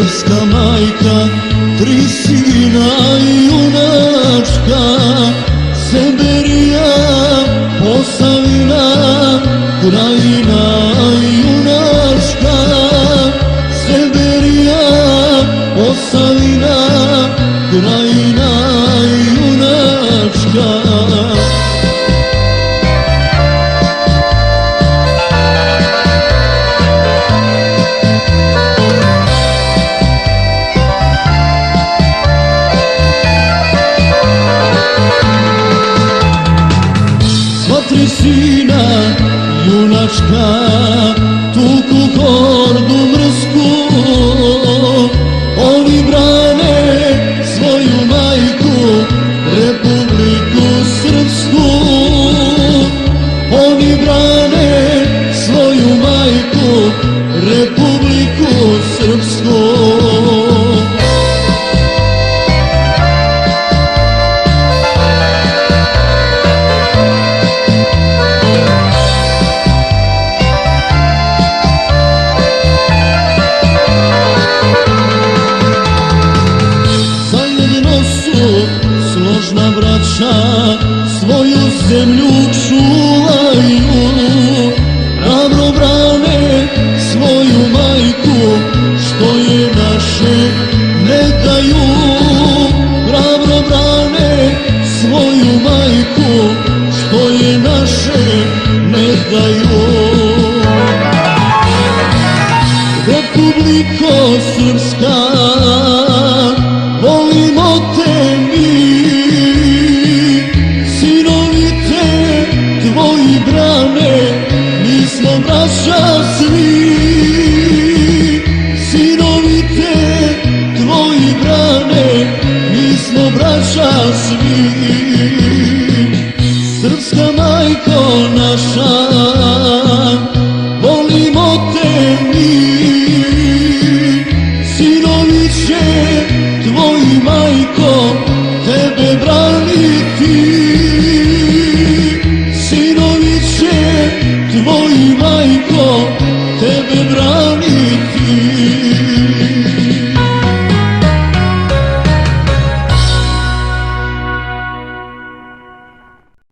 srpska majka, tri sina junačka, Semberija, Posavina, Krajina junačka, Semberija, Posavina, Krajina junačka. Tri sina junačka tuku hordu mrsku, oni brane svoju majku, Republiku Srpsku. Oni brane svoju majku, Republiku Srpsku. Složna braća svoju zemlju čuvaju, hrabro brane svoju majku, što je naše ne daju. Hrabro brane svoju majku, što je naše ne daju. Republiko Srpska, volimo te mi, sinovite tvoji brane, mi smo braća svi. Sinovite tvoji brane, mi smo braća svi. Srpska majko naša, volimo te mi, sinovi će tvoji majko tebe braniti. Sinovi će tvoji majko tebe braniti.